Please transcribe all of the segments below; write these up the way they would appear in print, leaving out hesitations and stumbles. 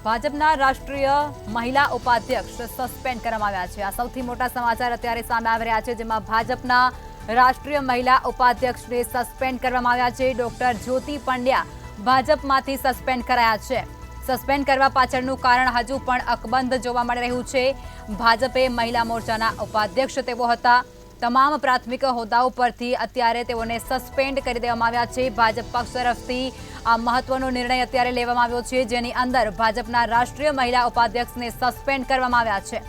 ભાજપના રાષ્ટ્રીય મહિલા ઉપાધ્યક્ષ સસ્પેન્ડ કરવામાં આવ્યા છે। આ સૌથી મોટા સમાચાર અત્યારે સામે આવી રહ્યા છે, જેમાં ભાજપના રાષ્ટ્રીય મહિલા ઉપાધ્યક્ષને સસ્પેન્ડ કરવામાં આવ્યા છે। ડોક્ટર જ્યોતિ પંડ્યા ભાજપમાંથી સસ્પેન્ડ કરાયા છે। સસ્પેન્ડ કરવા પાછળનું કારણ હજુ પણ અકબંધ જોવા મળી રહ્યું છે। ભાજપે મહિલા મોરચાના ઉપાધ્યક્ષ તેઓ હતા। તમામ પ્રાથમિક હોદ્દાઓ પરથી અત્યારે તેઓને સસ્પેન્ડ કરી દેવામાં આવ્યા છે। ભાજપ પક્ષ તરફથી આ મહત્વનો નિર્ણય અત્યારે લેવામાં આવ્યો છે, જેની અંદર ભાજપના રાષ્ટ્રીય મહિલા ઉપાધ્યક્ષને સસ્પેન્ડ કરવામાં આવ્યા છે,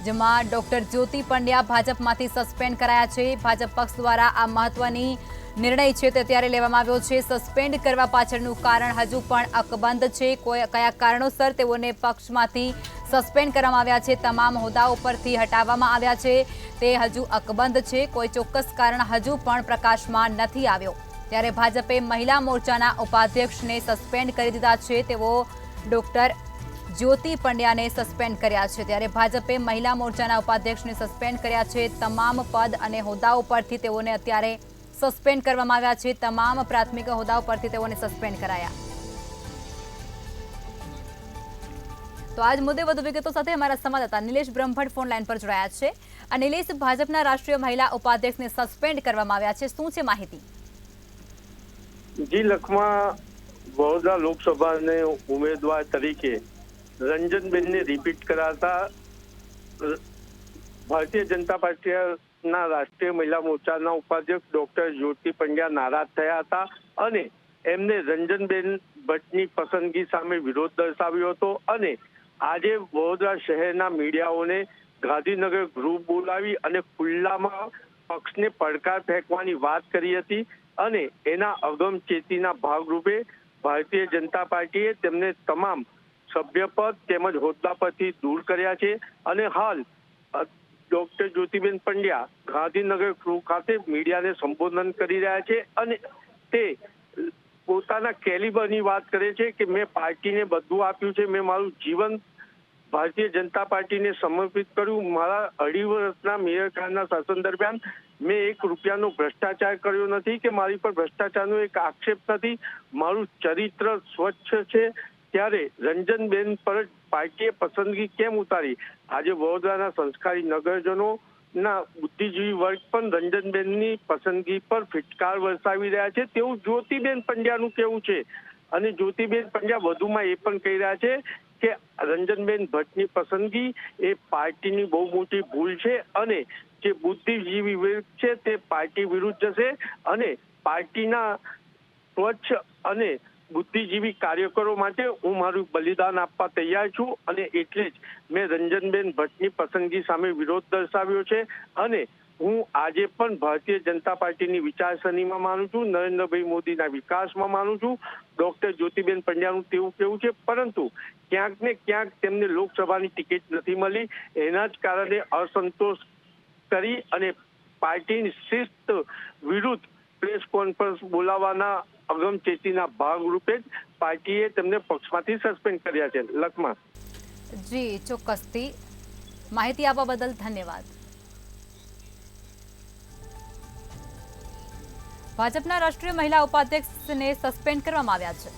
જેમાં ડોક્ટર જ્યોતિ પંડ્યા ભાજપમાંથી સસ્પેન્ડ કરાયા છે। ભાજપ પક્ષ દ્વારા આ મહત્વની નિર્ણય છે તે અત્યારે લેવામાં આવ્યો છે। સસ્પેન્ડ કરવા પાછળનું કારણ હજુ પણ અકબંધ છે। કયા કારણોસર તેઓને પક્ષમાંથી સસ્પેન્ડ કરવામાં આવ્યા છે, તમામ હોદ્દાઓ પરથી હટાવવામાં આવ્યા છે, તે હજુ અકબંધ છે। કોઈ ચોક્કસ કારણ હજુ પણ પ્રકાશમાં નથી આવ્યો। ત્યારે ભાજપે મહિલા મોરચાના ઉપાધ્યક્ષને સસ્પેન્ડ કરી દીધા છે। તેઓ ડોક્ટર જ્યોતિ પંડ્યાને સસ્પેન્ડ કર્યા છે। ત્યારે ભાજપે મહિલા મોરચાના ઉપાધ્યક્ષને સસ્પેન્ડ કર્યા છે। તમામ પદ અને હોદ્દાઓ પરથી તેઓને અત્યારે સસ્પેન્ડ કરવામાં આવ્યા છે। તમામ પ્રાથમિક હોદ્દાઓ પરથી તેઓને સસ્પેન્ડ કરાયા। તો આજ મુદ્દે વધુ વિગતો સાથે અમારા સંવાદદાતા નિલેશ બ્રહ્મભટ્ટ ફોન લાઈન પર જોડાયા છે। આ નિલેશ, ભાજપના રાષ્ટ્રીય મહિલા ઉપાધ્યક્ષને સસ્પેન્ડ કરવામાં આવ્યા છે, શું છે માહિતી? જી લખમા, વડોદરા લોકસભાને ઉમેદવાર તરીકે રંજનબેનને રિપીટ કરાતા ભારતીય જનતા પાર્ટીના રાષ્ટ્રીય મહિલા મોરચાના ઉપાધ્યક્ષ ડોક્ટર જ્યોતિ પંડ્યા નારાજ થયા હતા અને એમને રંજનબેન ભટ્ટની પસંદગી સામે વિરોધ દર્શાવ્યો હતો અને આજે વડોદરા શહેરના મીડિયાઓને ગાંધીનગર ગૃહ બોલાવી અને ખુલ્લામાં પક્ષને પડકાર ફેંકવાની વાત કરી હતી અને એના અગમચેતીના ભાગરૂપે ભારતીય જનતા પાર્ટીએ તેમને તમામ સભ્યપદ તેમજ હોદ્દા પરથી દૂર કર્યા છે અને હાલ ડોક્ટર જ્યોતિબેન પંડ્યા ગાંધીનગર ગૃહ ખાતે મીડિયાને સંબોધન કરી રહ્યા છે અને તે પોતાના કેલિબરની વાત કરે છે કે મેં પાર્ટીને બધું આપ્યું છે, મેં મારું જીવન ભારતીય જનતા પાર્ટીને સમર્પિત કર્યું। મારા 2.5 વર્ષના મેયરકાળના શાસન દરમિયાન મેં 1 રૂપિયાનો ભ્રષ્ટાચાર કર્યો નથી કે મારી પર ભ્રષ્ટાચારનો એક આક્ષેપ નથી, મારું ચરિત્ર સ્વચ્છ છે। ત્યારે રંજનબેન પર પાર્ટીએ પસંદગી કેમ ઉતારી? આજે વડોદરાના સંસ્કારી નગરજનો ના બુદ્ધિજીવી વર્ગ પણ રંજનબેનની પસંદગી પર ફિટકાર વરસાવી રહ્યા છે તેવું જ્યોતિબેન પંડ્યાનું કહેવું છે અને જ્યોતિબેન પંડ્યા વધુમાં એ પણ કહી રહ્યા છે કે રંજનબેન ભટ્ટની પસંદગી એ પાર્ટીની બહુ મોટી ભૂલ છે અને જે બુદ્ધિજીવી વર્ગ છે તે પાર્ટી વિરુદ્ધ જશે અને પાર્ટીના સ્વચ્છ અને બુદ્ધિજીવી કાર્યકરો માટે હું મારું બલિદાન આપવા તૈયાર છું અને એટલે જ મેં રંજનબેન ભટ્ટની પસંદગી સામે વિરોધ દર્શાવ્યો છે અને હું આજે પણ ભારતીય જનતા પાર્ટીની વિચારસરણીમાં માનું છું, નરેન્દ્રભાઈ મોદીના વિકાસમાં માનું છું। ડોક્ટર જ્યોતિબેન પંડ્યાનું તેવું કેવું છે, પરંતુ ક્યાંક ને ક્યાંક તેમને લોકસભાની ટિકિટ નથી મળી, એના જ કારણે અસંતોષ કરી અને પાર્ટીની શિસ્ત વિરુદ્ધ પ્રેસ કોન્ફરન્સ બોલાવવાના અગમચેતીના ભાગરૂપે જ પાર્ટીએ તેમને પક્ષમાંથી સસ્પેન્ડ કર્યા છે। લખમા જી, ચોક્કસથી માહિતી આપવા બદલ ધન્યવાદ। ભાજપના રાષ્ટ્રીય મહિલા ઉપાધ્યક્ષને સસ્પેન્ડ કરવામાં આવ્યા છે।